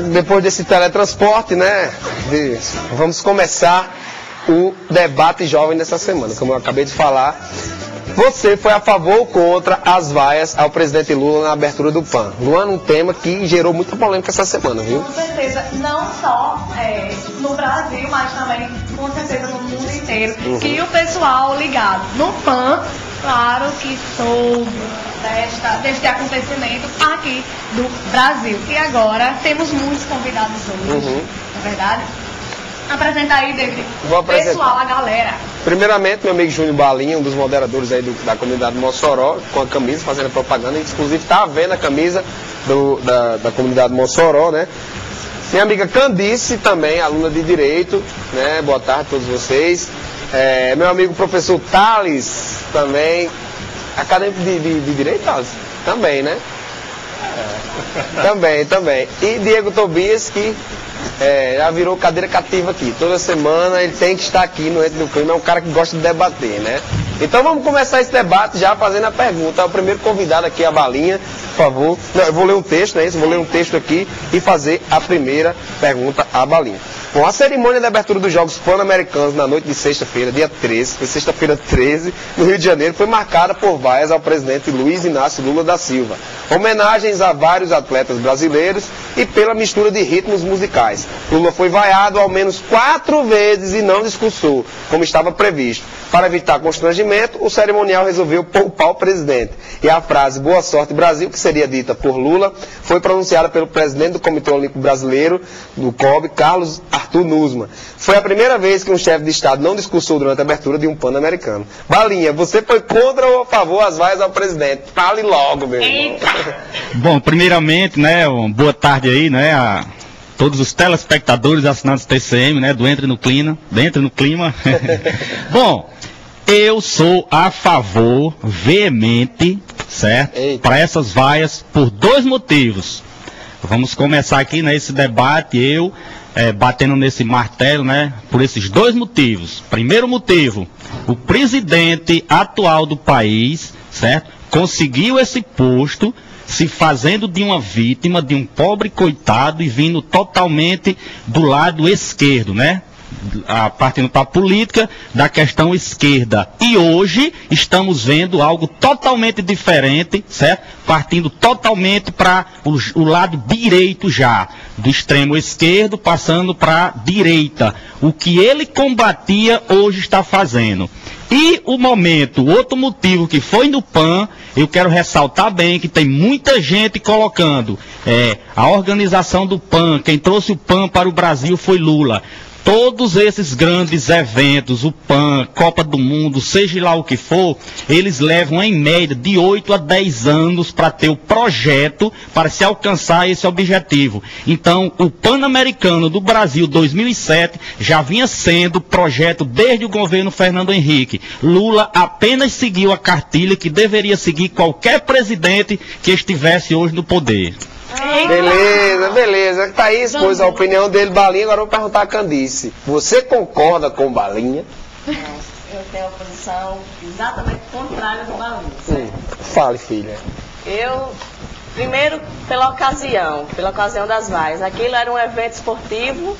depois desse teletransporte, né? Vamos começar o debate jovem dessa semana. Como eu acabei de falar, você foi a favor ou contra as vaias ao presidente Lula na abertura do PAN? Luana, um tema que gerou muita polêmica essa semana, viu? Com certeza, não só no Brasil, mas também, com certeza, no mundo inteiro. E o pessoal ligado no PAN, claro que soube deste acontecimento aqui do Brasil. E agora temos muitos convidados hoje, não é verdade? Apresenta aí, David. Vou apresentar. Pessoal, a galera. Primeiramente, meu amigo Júnior Balinha, um dos moderadores aí da comunidade Mossoró, com a camisa, fazendo propaganda. Inclusive, está vendo a camisa da comunidade Mossoró, né? Minha amiga Candice, também, aluna de Direito, né? Boa tarde a todos vocês. Meu amigo professor Thales, também. Acadêmico de Direito, Thales? Também, né? Também. E Diego Tobias, que já virou cadeira cativa aqui. Toda semana ele tem que estar aqui no Entre do Clima. É um cara que gosta de debater, né? Então vamos começar esse debate já fazendo a pergunta. O primeiro convidado aqui é a Balinha, por favor. Não, eu vou ler um texto, não é isso? Vou ler um texto aqui e fazer a primeira pergunta à Balinha. Bom, a cerimônia de abertura dos Jogos Pan-Americanos na noite de sexta-feira, dia 13, foi sexta-feira 13, no Rio de Janeiro, foi marcada por vaias ao presidente Luiz Inácio Lula da Silva, homenagens a vários atletas brasileiros e pela mistura de ritmos musicais. Lula foi vaiado ao menos 4 vezes e não discursou, como estava previsto. Para evitar constrangimento, o cerimonial resolveu poupar o presidente. E a frase "Boa sorte, Brasil", que seria dita por Lula, foi pronunciada pelo presidente do Comitê Olímpico Brasileiro, do COB, Carlos Arthur Nussmann. Foi a primeira vez que um chefe de Estado não discursou durante a abertura de um Pan-Americano. Balinha, você foi contra ou a favor as vaias ao presidente? Fale logo, meu irmão. Bom, primeiramente, né, boa tarde aí, né, a todos os telespectadores assinantes do TCM, né, do Entre no Clima. Bom, eu sou a favor veemente, certo, para essas vaias por 2 motivos. Vamos começar aqui nesse debate, batendo nesse martelo, né, por esses 2 motivos. Primeiro motivo, o presidente atual do país, certo, conseguiu esse posto se fazendo de uma vítima, de um pobre coitado e vindo totalmente do lado esquerdo, né? Partindo para a política da questão esquerda. E hoje estamos vendo algo totalmente diferente, certo? Partindo totalmente para o lado direito já, do extremo esquerdo passando para a direita. O que ele combatia hoje está fazendo. E outro motivo que foi no PAN, eu quero ressaltar bem que tem muita gente colocando a organização do PAN, quem trouxe o PAN para o Brasil foi Lula. Todos esses grandes eventos, o PAN, Copa do Mundo, seja lá o que for, eles levam em média de 8 a 10 anos para ter o projeto para se alcançar esse objetivo. Então, o Pan-Americano do Brasil 2007 já vinha sendo projeto desde o governo Fernando Henrique. Lula apenas seguiu a cartilha que deveria seguir qualquer presidente que estivesse hoje no poder. Beleza. Tá aí, expôs a opinião dele, Balinha. Agora eu vou perguntar a Candice. Você concorda com Balinha? Não, eu tenho a posição exatamente contrária do Balinha. Fale, filha. Eu, primeiro, pela ocasião das vaias. Aquilo era um evento esportivo,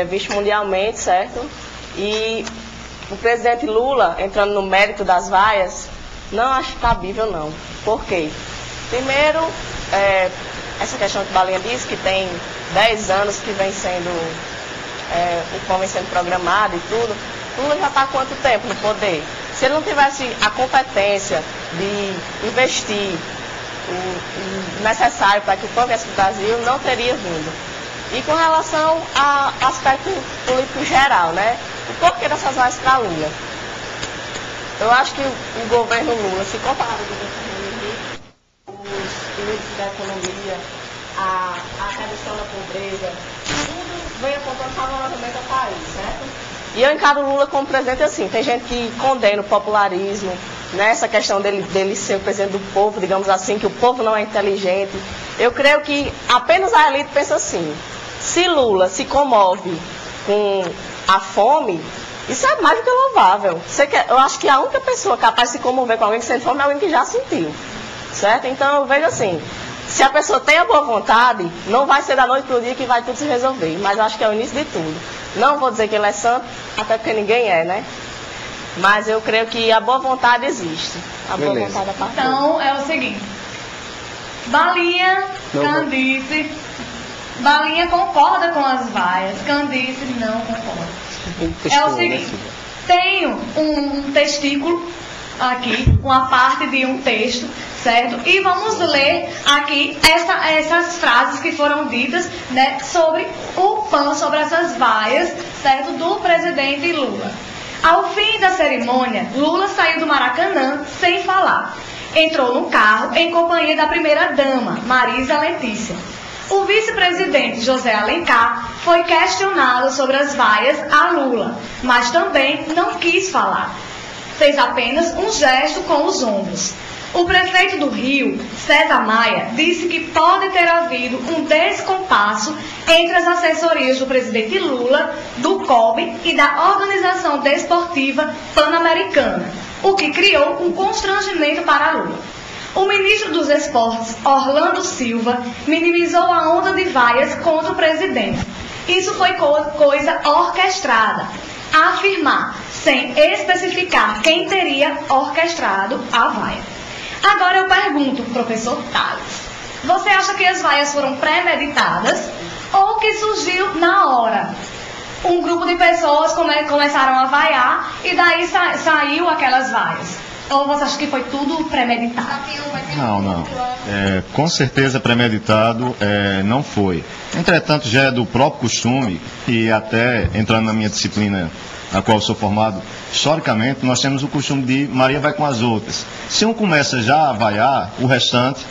visto mundialmente, certo? E o presidente Lula, entrando no mérito das vaias, não acho cabível, não. Por quê? Primeiro, essa questão que Balinha disse, que tem 10 anos que vem sendo, o PAN vem sendo programado e tudo. Lula já está há quanto tempo no poder? Se ele não tivesse a competência de investir o necessário para que o PAN viesse para o Brasil, não teria vindo. E com relação ao aspecto político geral, né? O porquê dessas vaias para Lula? Eu acho que o governo Lula, se comparado com o governo Henrique, os índices da economia, a redução da pobreza, tudo vem apontando favoravelmente ao país, certo? E eu encaro o Lula como presidente assim. Tem gente que condena o popularismo, né, essa questão dele ser o presidente do povo, digamos assim, que o povo não é inteligente. Eu creio que apenas a elite pensa assim. Se Lula se comove com a fome, isso é mais do que louvável. Eu acho que a única pessoa capaz de se comover com alguém que sente fome é alguém que já sentiu, certo? Então eu vejo assim, se a pessoa tem a boa vontade, não vai ser da noite para o dia que vai tudo se resolver. Mas eu acho que é o início de tudo. Não vou dizer que ele é santo, até porque ninguém é, né? Mas eu creio que a boa vontade existe. A boa vontade da parte. Então, é o seguinte. Balinha, Candice. Balinha concorda com as vaias. Candice não concorda. É o seguinte. Tenho um testículo aqui, uma parte de um texto, certo? E vamos ler aqui essas frases que foram ditas, né, sobre o PAN, sobre essas vaias, certo? Do presidente Lula. Ao fim da cerimônia, Lula saiu do Maracanã sem falar. Entrou no carro em companhia da primeira-dama, Marisa Letícia. O vice-presidente José Alencar foi questionado sobre as vaias a Lula, mas também não quis falar. Fez apenas um gesto com os ombros. O prefeito do Rio, César Maia, disse que pode ter havido um descompasso entre as assessorias do presidente Lula, do COB e da Organização Desportiva Pan-Americana, o que criou um constrangimento para Lula. O ministro dos Esportes, Orlando Silva, minimizou a onda de vaias contra o presidente. Isso foi coisa orquestrada. A afirmar, sem especificar quem teria orquestrado a vaia. Agora eu pergunto, professor Tales, você acha que as vaias foram premeditadas ou que surgiu na hora? Um grupo de pessoas começaram a vaiar e daí saiu aquelas vaias. Ou você acha que foi tudo premeditado? Não. Com certeza premeditado não foi. Entretanto, já é do próprio costume, e até entrando na minha disciplina, na qual eu sou formado, historicamente, nós temos o costume de Maria vai com as outras. Se um começa já a vaiar, o restante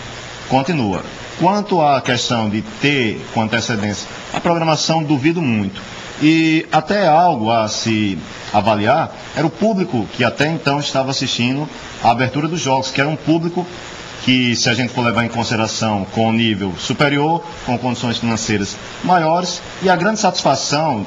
continua. Quanto à questão de ter com antecedência a programação, duvido muito. E até algo a se avaliar era o público que até então estava assistindo a abertura dos jogos, que era um público que, se a gente for levar em consideração com nível superior, com condições financeiras maiores, e a grande satisfação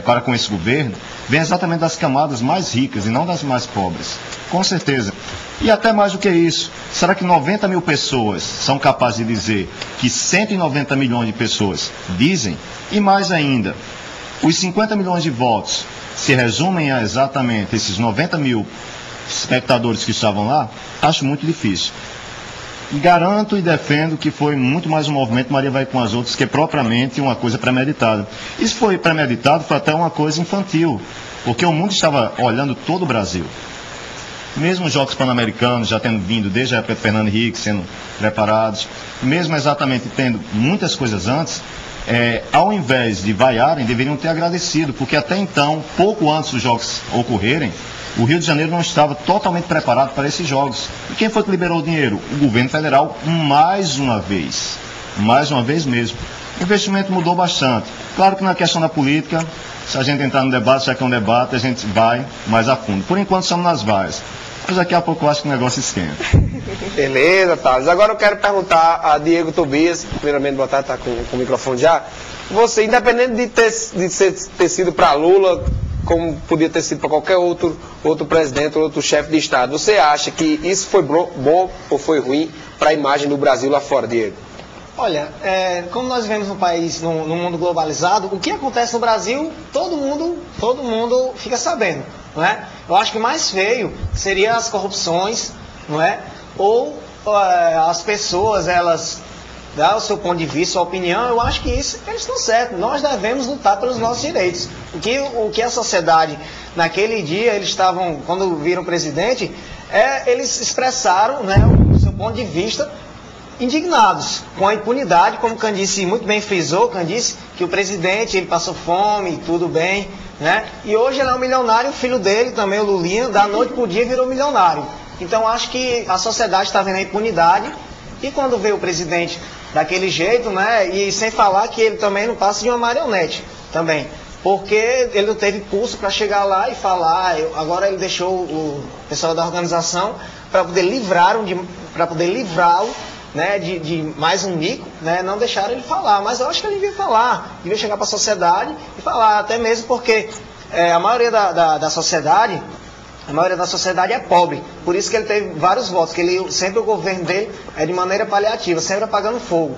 para com esse governo vem exatamente das camadas mais ricas e não das mais pobres, com certeza. E até mais do que isso, será que 90 mil pessoas são capazes de dizer que 190 milhões de pessoas dizem? E mais ainda, os 50 milhões de votos se resumem a exatamente esses 90 mil espectadores que estavam lá? Acho muito difícil. E garanto e defendo que foi muito mais um movimento Maria vai com as outras que propriamente uma coisa premeditada. Isso foi premeditado, foi até uma coisa infantil, porque o mundo estava olhando todo o Brasil. Mesmo os Jogos Pan-Americanos já tendo vindo desde a época de Fernando Henrique, sendo preparados, mesmo exatamente tendo muitas coisas antes, ao invés de vaiarem, deveriam ter agradecido, porque até então, pouco antes dos Jogos ocorrerem, o Rio de Janeiro não estava totalmente preparado para esses Jogos. E quem foi que liberou o dinheiro? O governo federal, mais uma vez mesmo. O investimento mudou bastante. Claro que na questão da política, se a gente entrar no debate, já que é um debate, a gente vai mais a fundo. Por enquanto, estamos nas vaias. Mas daqui a pouco eu acho que o negócio esquenta. Beleza, Thales. Agora eu quero perguntar a Diego Tobias, primeiramente, boa tarde, está com o microfone já. Você, independente de ter sido para Lula, como podia ter sido para qualquer outro presidente, outro chefe de Estado, você acha que isso foi bom ou foi ruim para a imagem do Brasil lá fora, Diego? Olha, como nós vivemos num país, num mundo globalizado, o que acontece no Brasil, todo mundo fica sabendo, não é? Eu acho que o mais feio seria as corrupções, não é? Ou as pessoas, elas dar o seu ponto de vista, sua opinião. Eu acho que isso, eles estão certos. Nós devemos lutar pelos nossos direitos. O que a sociedade, naquele dia, eles estavam, quando viram o presidente, eles expressaram, né, o seu ponto de vista, indignados com a impunidade, como Candice muito bem frisou, Candice, que o presidente, ele passou fome, tudo bem, né? E hoje ele é um milionário, o filho dele também, o Lulinha, da noite pro dia virou milionário. Então acho que a sociedade está vendo a impunidade, e quando vê o presidente daquele jeito, né, e sem falar que ele também não passa de uma marionete também, porque ele não teve curso para chegar lá e falar. Agora ele deixou o pessoal da organização para poder livrá-lo, né, de mais um mico, né, não deixaram ele falar, mas eu acho que ele devia falar, devia chegar para a sociedade e falar, até mesmo porque a maioria da sociedade A maioria da sociedade é pobre, por isso que ele teve vários votos, que sempre o governo dele é de maneira paliativa, sempre apagando fogo.